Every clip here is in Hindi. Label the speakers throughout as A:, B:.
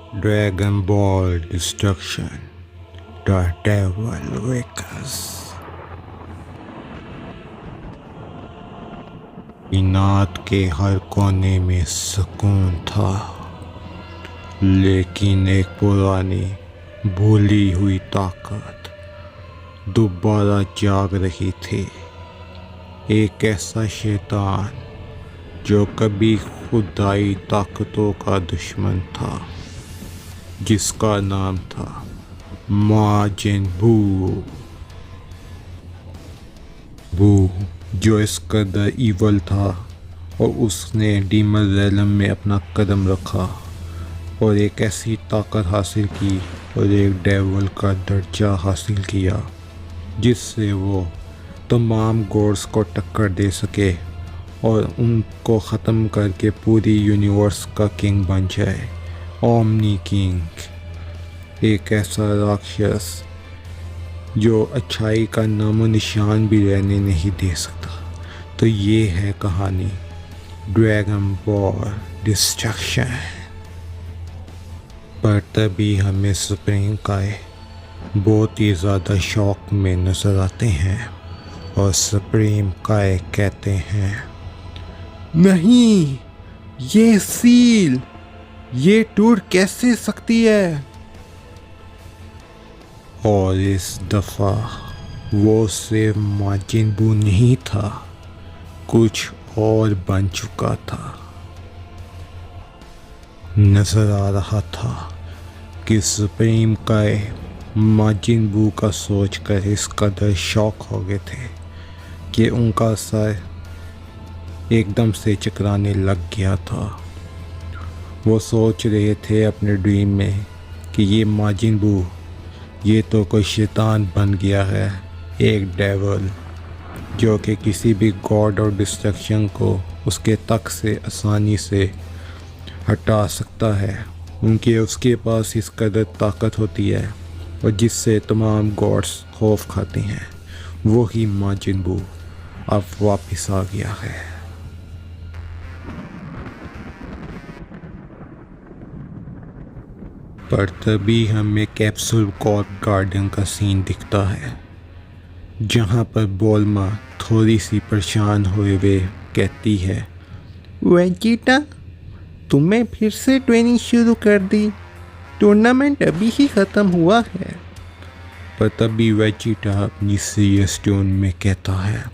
A: Dragon Ball Destruction, The Devil Wakes। कायनात के हर कोने में सुकून था, लेकिन एक पुरानी भूली हुई ताकत दोबारा जाग रही थी। एक ऐसा शैतान जो कभी खुदाई ताकतों का दुश्मन था, जिसका नाम था माजिन बू, जो इस कदर ईवल था और उसने डीमन रैलम में अपना कदम रखा और एक ऐसी ताकत हासिल की और एक डेविल का दर्जा हासिल किया जिससे वो तमाम गॉड्स को टक्कर दे सके और उनको ख़त्म करके पूरी यूनिवर्स का किंग बन जाए। ओमनी किंग, एक ऐसा राक्षस जो अच्छाई का नामो निशान भी रहने नहीं दे सकता। तो ये है कहानी ड्रैगन बॉल डिस्ट्रक्शन। पर तभी हमें सुप्रीम काय बहुत ही ज़्यादा शौक में नज़र आते हैं और सुप्रीम काय कहते हैं, नहीं, ये सील ये टूट कैसे सकती है। और इस दफ़ा वो सिर्फ माजिन बू नहीं था, कुछ और बन चुका था। नज़र आ रहा था कि सुप्रीम काय माजिन बू का सोचकर इस कदर शौक हो गए थे कि उनका सर एकदम से चकराने लग गया था। वो सोच रहे थे अपने ड्रीम में कि ये माजिन बू ये तो कोई शैतान बन गया है, एक डेविल जो कि किसी भी गॉड और डिस्ट्रक्शन को उसके तक से आसानी से हटा सकता है, उनके उसके पास इस कदर ताकत होती है और जिससे तमाम गॉड्स खौफ खाते हैं। वो ही माजिन बू अब वापस आ गया है। पर तभी हमें कैप्सूल कॉर्प गार्डन का सीन दिखता है, जहाँ पर बोल्मा थोड़ी सी परेशान हुए कहती है, वेजिटा, तुम्हें फिर से ट्रेनिंग शुरू कर दी, टूर्नामेंट अभी ही ख़त्म हुआ है। पर तभी वेजिटा अपनी सीरियस टोन में कहता है,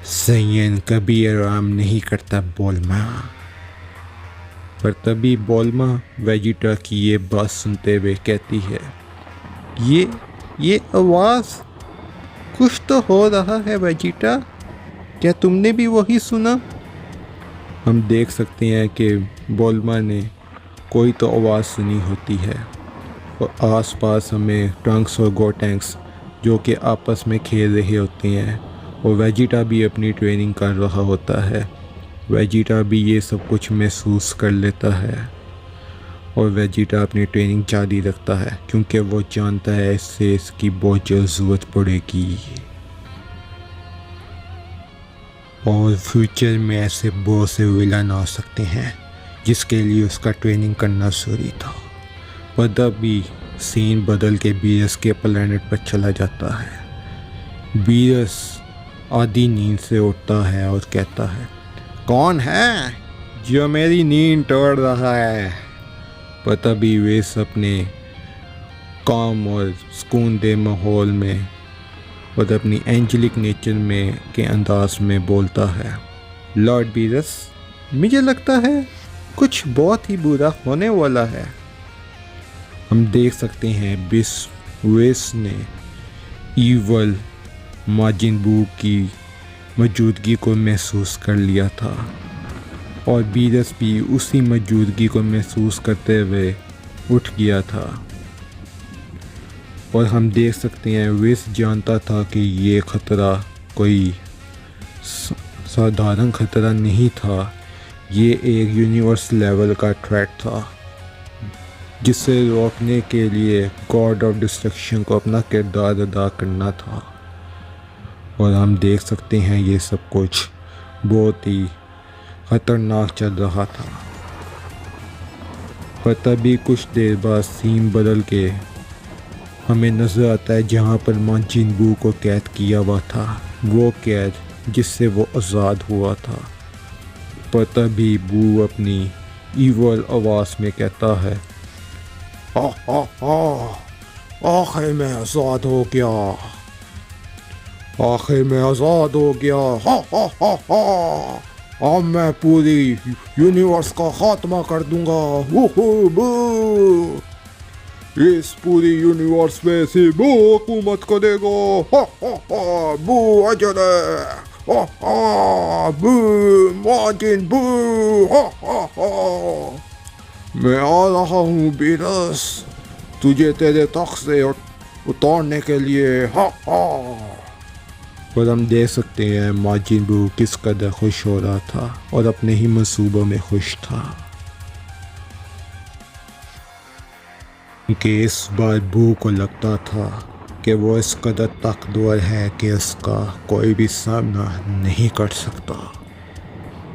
A: सैयन कभी आराम नहीं करता बोल्मा। पर तभी बोल्मा वेजिटा की ये बात सुनते हुए कहती है, ये आवाज़, कुछ तो हो रहा है वेजिटा, क्या तुमने भी वही सुना। हम देख सकते हैं कि बोल्मा ने कोई तो आवाज़ सुनी होती है और आसपास हमें ट्रंक्स और गोटैंक्स जो कि आपस में खेल रहे होते हैं और वेजिटा भी अपनी ट्रेनिंग कर रहा होता है। वेजिटा भी ये सब कुछ महसूस कर लेता है और वेजिटा अपनी ट्रेनिंग जारी रखता है क्योंकि वो जानता है इससे इसकी बहुत जल्द ज़रूरत पड़ेगी और फ्यूचर में ऐसे बहुत से विलन आ सकते हैं जिसके लिए उसका ट्रेनिंग करना ज़रूरी था। पर तभी सीन बदल के बीरस के प्लेनेट पर चला जाता है। बीरस आधी नींद से उठता है और कहता है, कौन है जो मेरी नींद तोड़ रहा है। पर तभी वे अपने काम और सुकून दे माहौल में और अपनी एंजेलिक नेचर में के अंदाज में बोलता है, लॉर्ड बीरस, मुझे लगता है कुछ बहुत ही बुरा होने वाला है। हम देख सकते हैं वेस ने ईवल माजिन बू की मौजूदगी को महसूस कर लिया था और बीरस भी उसी मौजूदगी को महसूस करते हुए उठ गया था। और हम देख सकते हैं वेस जानता था कि ये ख़तरा कोई साधारण ख़तरा नहीं था, ये एक यूनिवर्स लेवल का थ्रेट था जिसे रोकने के लिए गॉड ऑफ डिस्ट्रक्शन को अपना किरदार अदा करना था। और हम देख सकते हैं ये सब कुछ बहुत ही ख़तरनाक चल रहा था। पर तभी कुछ देर बाद सीन बदल के हमें नज़र आता है जहाँ पर माजिन बू को कैद किया हुआ था, वो कैद जिससे वो आज़ाद हुआ था। पर तभी बू अपनी ईवल आवाज़ में कहता है, हा हा हा, आखिर मैं आज़ाद हो गया, आखिर मैं आज़ाद हो गया, हा हा हा हा, अब मैं पूरी यूनिवर्स का खात्मा कर दूंगा, बू, इस पूरी यूनिवर्स में से बू हुकूमत करेगा, हा हा हा, बू अजर है, हा हा, बू माजिन बू, हा हा हा, मैं आ रहा हूँ बीरस, तुझे तेरे तख्त से उतारने के लिए, हा हा। पर हम देख सकते हैं माजिन बू किस कदर खुश हो रहा था और अपने ही मंसूबों में खुश था कि इस बार बू को लगता था कि वो इस कदर ताकतवर है कि उसका कोई भी सामना नहीं कर सकता।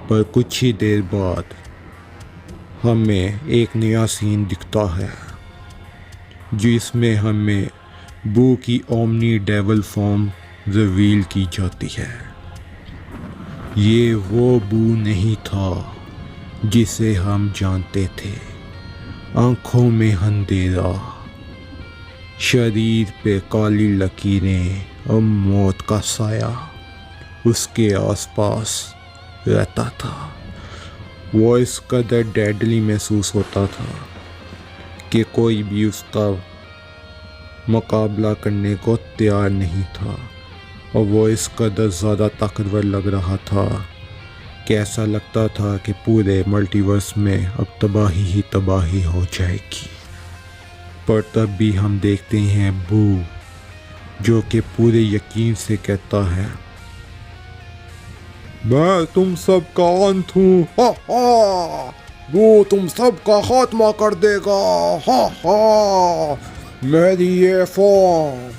A: पर कुछ ही देर बाद हमें एक नया सीन दिखता है जिसमें हमें बू की ओमनी डेविल फॉर्म रिवील की जाती है। ये वो बू नहीं था जिसे हम जानते थे। आंखों में अंधेरा, शरीर पे काली लकीरें और मौत का साया उसके आसपास रहता था। वो इस कदर डेडली महसूस होता था कि कोई भी उसका मुकाबला करने को तैयार नहीं था और वो इस कदर ज़्यादा ताकतवर लग रहा था कि ऐसा लगता था कि पूरे मल्टीवर्स में अब तबाही ही तबाही हो जाएगी। पर तब भी हम देखते हैं बू जो कि पूरे यकीन से कहता है, मैं तुम सब का अंत हूँ, हा हा, वो तुम सब का खात्मा कर देगा, हा हा, मेरी ये फॉर्म,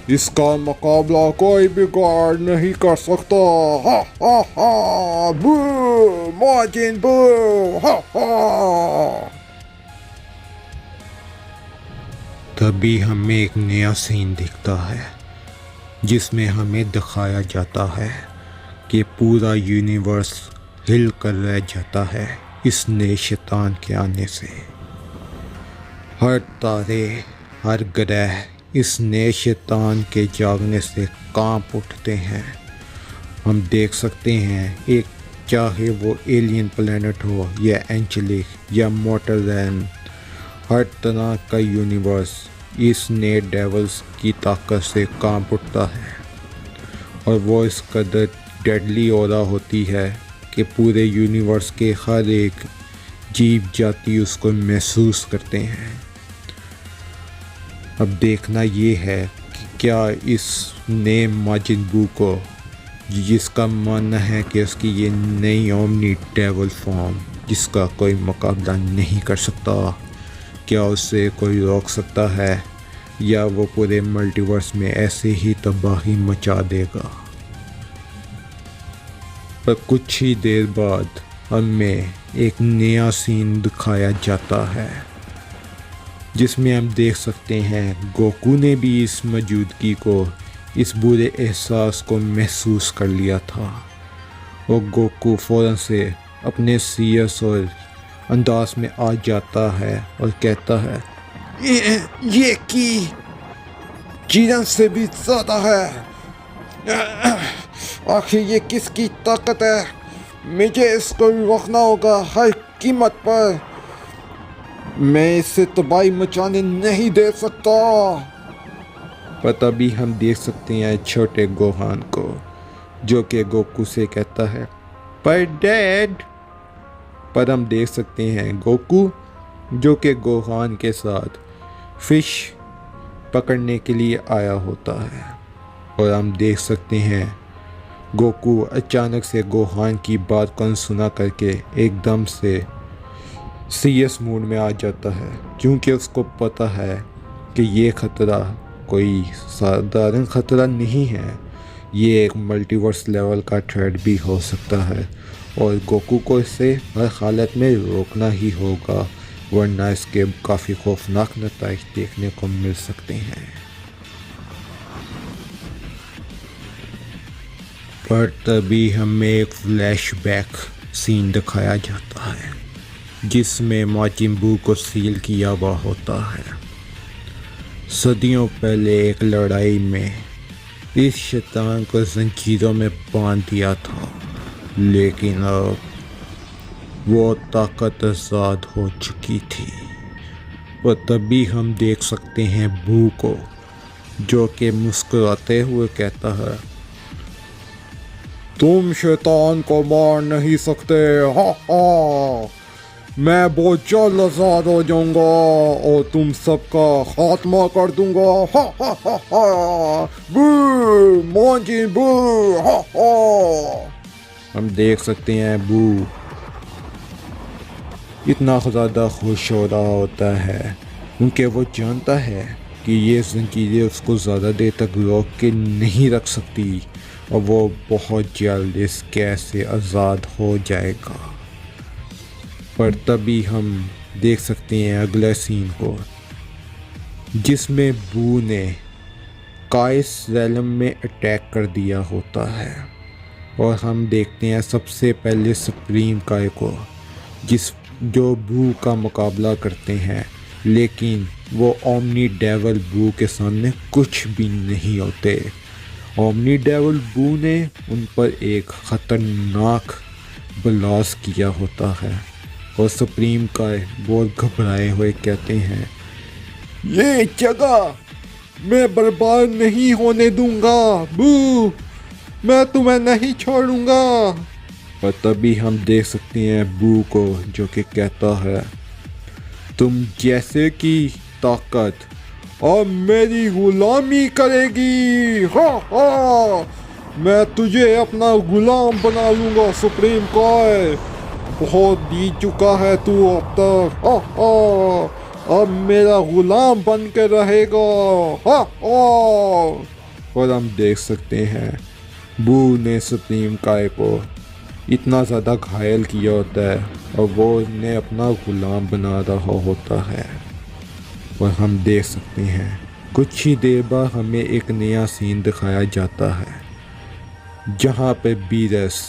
A: इसका मुकाबला कोई बिगाड़ नहीं कर सकता, हा हा हा, बू माजिन बू, हा हा। तभी हमें एक नया सीन दिखता है जिसमें हमें दिखाया जाता है कि पूरा यूनिवर्स हिल कर रह जाता है इस नए शैतान के आने से। हर तारे, हर ग्रह इस नए शैतान के जागने से कांप उठते हैं। हम देख सकते हैं एक, चाहे वो एलियन प्लेनेट हो या एंजेलिक या मॉर्टल, हर तरह का यूनिवर्स इस नए डेवल्स की ताकत से कांप उठता है और वो इस कदर डेडली ऑरा होती है कि पूरे यूनिवर्स के हर एक जीव जाति उसको महसूस करते हैं। अब देखना ये है कि क्या इस नए माजिन बू को, जिसका मानना है कि उसकी ये नई ओमनी डेविल फॉर्म जिसका कोई मुकाबला नहीं कर सकता, क्या उससे कोई रोक सकता है या वो पूरे मल्टीवर्स में ऐसे ही तबाही मचा देगा। पर कुछ ही देर बाद हमें एक नया सीन दिखाया जाता है जिसमें हम देख सकते हैं गोकू ने भी इस मौजूदगी को, इस बुरे एहसास को महसूस कर लिया था और गोकू फ़ौरन से अपने सीरियस और अंदाज में आ जाता है और कहता है, ये की जीवन से भी ज़्यादा है, आखिर ये किसकी ताकत है, मुझे इसको रोकना होगा हर कीमत पर, मैं इससे तबाही मचाने नहीं दे सकता। पर तभी हम देख सकते हैं छोटे गोहान को जो कि गोकू से कहता है, पर डैड। पर हम देख सकते हैं गोकू जो कि गोहान के साथ फिश पकड़ने के लिए आया होता है और हम देख सकते हैं गोकू अचानक से गोहान की बात को अनसुना करके एकदम से सीरियस मूड में आ जाता है क्योंकि उसको पता है कि ये ख़तरा कोई साधारण ख़तरा नहीं है, ये एक मल्टीवर्स लेवल का थ्रेट भी हो सकता है और गोकू को इसे हर हालत में रोकना ही होगा वरना इसके काफ़ी खौफनाक नताइज देखने को मिल सकते हैं। पर तभी हमें एक फ्लैशबैक सीन दिखाया जाता है जिसमें माजिन बू को सील किया हुआ होता है। सदियों पहले एक लड़ाई में इस शैतान को जंजीरों में बांध दिया था, लेकिन अब वो ताकत आज़ाद हो चुकी थी। और तभी हम देख सकते हैं बू को, जो कि मुस्कुराते हुए कहता है, तुम शैतान को मार नहीं सकते, हा हा। मैं बहुत जल्द आज़ाद हो जाऊंगा और तुम सबका खात्मा कर दूंगा, हा हा हा हा। बू माजिन बू, हा हा। हम देख सकते हैं बू इतना ज़्यादा खुश हो रहा होता है क्योंकि वो जानता है कि ये ज़ंजीरें उसको ज़्यादा देर तक रोक के नहीं रख सकती और वो बहुत जल्द इस कैद से आज़ाद हो जाएगा। पर तभी हम देख सकते हैं अगला सीन को, जिसमें बू ने काइस रैलम में अटैक कर दिया होता है और हम देखते हैं सबसे पहले सुप्रीम काय को, जो बू का मुकाबला करते हैं, लेकिन वो ओमनी डेविल बू के सामने कुछ भी नहीं होते। ओमनी डेविल बू ने उन पर एक ख़तरनाक ब्लास्ट किया होता है और सुप्रीम काय बहुत घबराए हुए कहते हैं, ये जगह मैं बर्बाद नहीं होने दूंगा बू, मैं तुम्हें नहीं छोड़ूंगा। और तभी हम देख सकते हैं बू को, जो कि कहता है, तुम जैसे की ताकत और मेरी गुलामी करेगी, हा हा। मैं तुझे अपना गुलाम बना लूंगा सुप्रीम काय, बहुत जीत चुका है तू अब तक, हा हा। अब मेरा गुलाम बन के रहेगा, हा हा। और हम देख सकते हैं बू ने सुप्रीम काय को इतना ज़्यादा घायल किया होता है और वो इन्हें अपना गुलाम बना रहा होता है। और हम देख सकते हैं कुछ ही देर बाद हमें एक नया सीन दिखाया जाता है जहाँ पे बीरस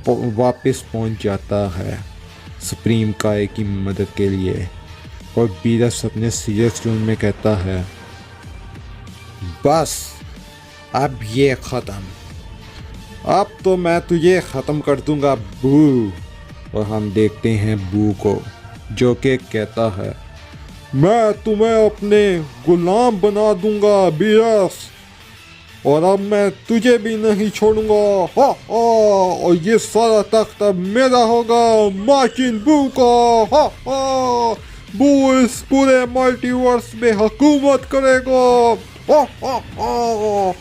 A: वापस पहुँच जाता है सुप्रीम काय की मदद के लिए और बीरस अपने सीरियस टोन में कहता है, बस अब ये ख़त्म, अब तो मैं तुझे ख़त्म कर दूंगा बू। और हम देखते हैं बू को, जो कि कहता है, मैं तुम्हें अपने गुलाम बना दूंगा बीरस, और अब मैं तुझे भी नहीं छोड़ूंगा, हा हा। और ये सारा तख्त अब मेरा होगा माजिन बू का, हा हा। बू इस पूरे मल्टीवर्स में हुकूमत करेगा, हा हा हा।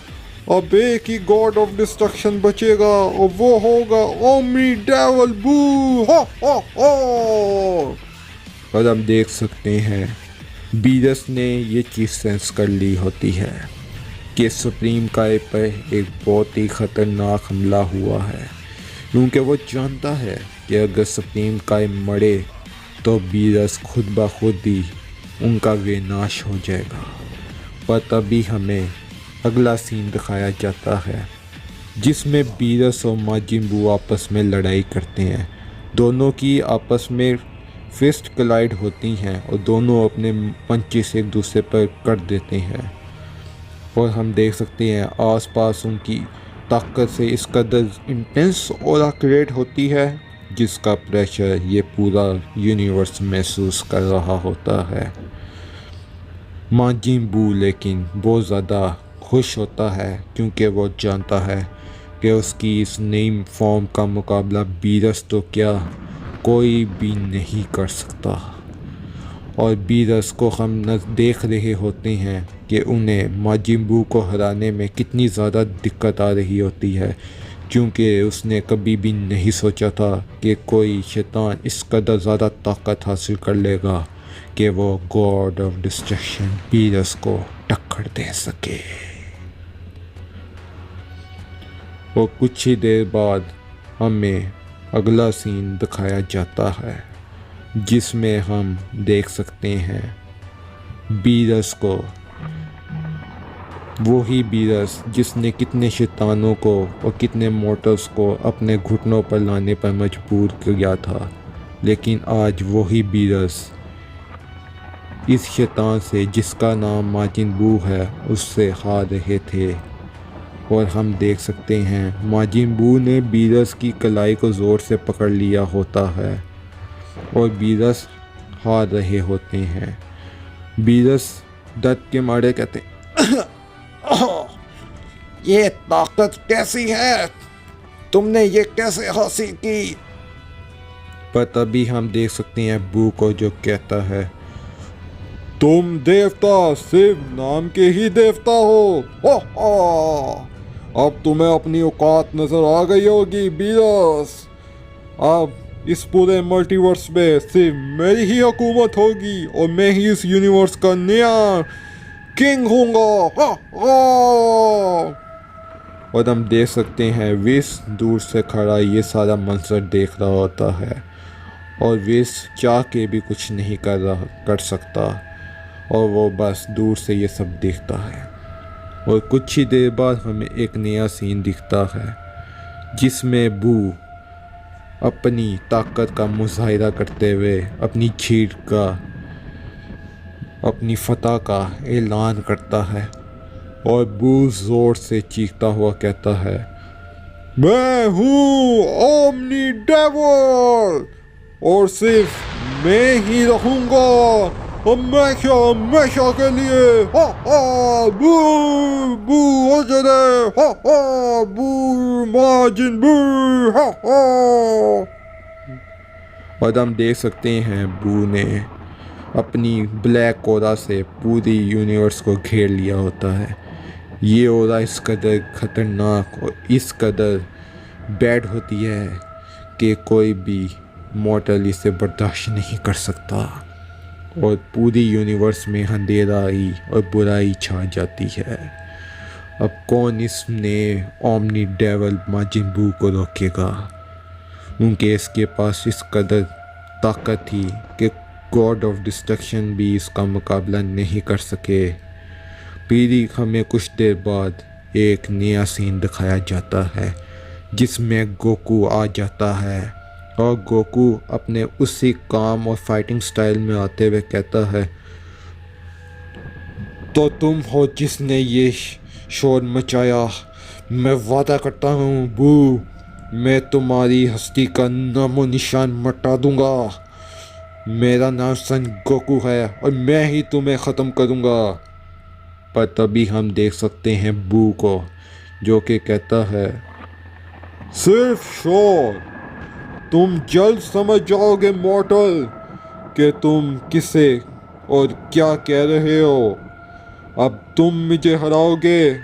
A: अब एक ही गॉड ऑफ डिस्ट्रक्शन बचेगा और वो होगा ओमनी डेविल बू, हा हा हा। और हम देख सकते हैं बीरस ने ये चीज़ सेंस कर ली होती है कि सुप्रीम काय पर एक बहुत ही ख़तरनाक हमला हुआ है, क्योंकि वो जानता है कि अगर सुप्रीम काय मरे तो बीरस खुद ब खुद ही उनका विनाश हो जाएगा। पर तभी हमें अगला सीन दिखाया जाता है जिसमें बीरस और माजिन बू आपस में लड़ाई करते हैं। दोनों की आपस में फिस्ट कलाइड होती हैं और दोनों अपने पंचेस एक दूसरे पर कर देते हैं और हम देख सकते हैं आसपास उनकी ताकत से इस कदर इंटेंस ऑरा क्रिएट होती है जिसका प्रेशर ये पूरा यूनिवर्स महसूस कर रहा होता है। माजिन बू लेकिन बहुत ज़्यादा खुश होता है क्योंकि वो जानता है कि उसकी इस नई फॉर्म का मुकाबला बीरस तो क्या कोई भी नहीं कर सकता। और बीरस को हम न देख रहे होते हैं कि उन्हें माजिन बू को हराने में कितनी ज़्यादा दिक्कत आ रही होती है, क्योंकि उसने कभी भी नहीं सोचा था कि कोई शैतान इस कदर ज़्यादा ताकत हासिल कर लेगा कि वो गॉड ऑफ डिस्ट्रक्शन बीरस को टक्कर दे सके। और कुछ ही देर बाद हमें अगला सीन दिखाया जाता है जिसमें हम देख सकते हैं बीरस को, वही बीरस जिसने कितने शैतानों को और कितने मोर्टल्स को अपने घुटनों पर लाने पर मजबूर किया था, लेकिन आज वही बीरस इस शैतान से जिसका नाम माजिन बू है उससे हार रहे थे। और हम देख सकते हैं माजिन बू ने बीरस की कलाई को ज़ोर से पकड़ लिया होता है और बीरस हार रहे होते हैं। बीरस दर्द के मारे कहते
B: ये ताकत कैसी है? तुमने ये कैसे हासिल की?
A: पर तभी हम देख सकते हैं बू को जो कहता है, तुम देवता सिर्फ नाम के ही देवता हो। अब तुम्हें अपनी औकात नजर आ गई होगी बीरस। अब इस पूरे मल्टीवर्स में सिर्फ मेरी ही हुकूमत होगी और मैं ही इस यूनिवर्स का नया किंग हूँगा। और हम देख सकते हैं विस दूर से खड़ा ये सारा मंजर देख रहा होता है और विस चाह के भी कुछ नहीं कर सकता और वो बस दूर से ये सब देखता है। और कुछ ही देर बाद हमें एक नया सीन दिखता है जिसमें बू अपनी ताकत का मुजाहिरा करते हुए अपनी जीत का, अपनी फतह का ऐलान करता है और बू जोर से चीखता हुआ कहता है, मैं हूँ ओमनी डेविल और सिर्फ मैं ही रहूँगा हमेशा हमेशा के लिए। बू बू अजरे, बू माजिन बू। और हम देख सकते हैं बू ने अपनी ब्लैक कोरा से पूरी यूनिवर्स को घेर लिया होता है। ये ओरा इस कदर ख़तरनाक और इस कदर बैड होती है कि कोई भी मॉर्टल इसे बर्दाश्त नहीं कर सकता और पूरी यूनिवर्स में अंधेराई और बुराई छा जाती है। अब कौन इसने ओमनी डेविल माजिन बू को रोकेगा? उनके इसके पास इस कदर ताकत थी कि गॉड ऑफ डिस्ट्रक्शन भी इसका मुकाबला नहीं कर सके। फिर हमें कुछ देर बाद एक नया सीन दिखाया जाता है जिसमें गोकू आ जाता है और गोकू अपने उसी काम और फाइटिंग स्टाइल में आते हुए कहता है, तो तुम हो जिसने ये शोर मचाया। मैं वादा करता हूँ बू, मैं तुम्हारी हस्ती का नामो निशान मिटा दूंगा। मेरा नाम सन गोकू है और मैं ही तुम्हें ख़त्म करूँगा। पर तभी हम देख सकते हैं बू को जो कि कहता है, सिर्फ शोर, तुम जल्द समझ जाओगे मॉर्टल कि तुम किसे और क्या कह रहे हो। अब तुम मुझे हराओगे।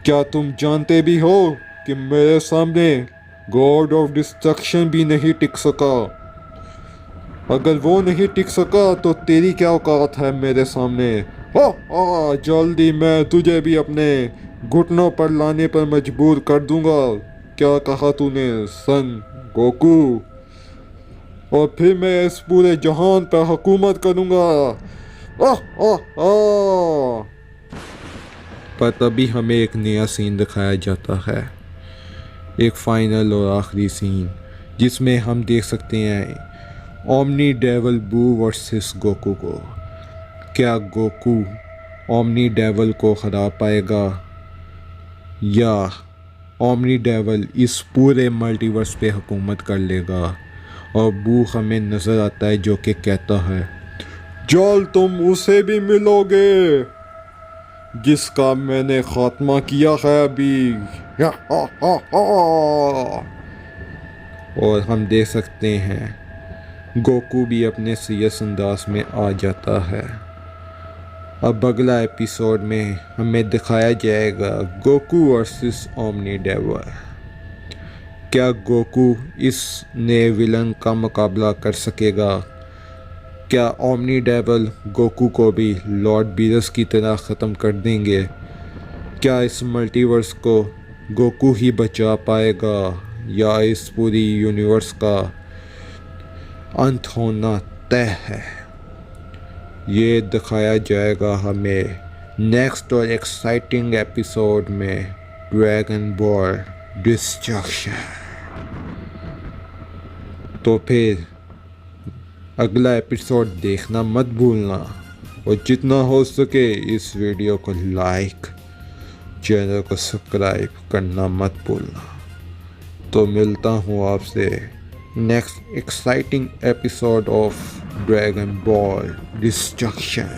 A: क्या तुम जानते भी हो कि मेरे सामने गॉड ऑफ डिस्ट्रक्शन भी नहीं टिक सका। अगर वो नहीं टिक सका तो तेरी क्या औकात है मेरे सामने। जल्दी मैं तुझे भी अपने घुटनों पर लाने पर मजबूर कर दूंगा। क्या कहा तूने सन गोकू? और फिर मैं इस पूरे जहान पर हुकूमत करूंगा। पर तभी हमें एक नया सीन दिखाया जाता है, एक फाइनल और आखिरी सीन जिसमें हम देख सकते हैं ओमनी डेविल बू वर्सेस गोकू को। क्या गोकू ओमनी डेविल को हरा पाएगा या ओमनी डेविल इस पूरे मल्टीवर्स पे हुकूमत कर लेगा? और बू हमें नज़र आता है जो कि कहता है, जल्द तुम उसे भी मिलोगे जिसका मैंने खात्मा किया है अभी। और हम देख सकते हैं गोकू भी अपने सीरियस अंदाज में आ जाता है। अब अगला एपिसोड में हमें दिखाया जाएगा गोकू वर्सेस ओमनी डेविल। क्या गोकू इस नए विलन का मुकाबला कर सकेगा? क्या ओमनी डेविल गोकू को भी लॉर्ड बीरस की तरह ख़त्म कर देंगे? क्या इस मल्टीवर्स को गोकू ही बचा पाएगा या इस पूरी यूनिवर्स का अंत होना तय है। ये दिखाया जाएगा हमें नेक्स्ट और एक्साइटिंग एपिसोड में ड्रैगन बॉल डिस्ट्रक्शन। तो फिर अगला एपिसोड देखना मत भूलना और जितना हो सके इस वीडियो को लाइक, चैनल को सब्सक्राइब करना मत भूलना। तो मिलता हूँ आपसे next exciting episode of dragon ball destruction.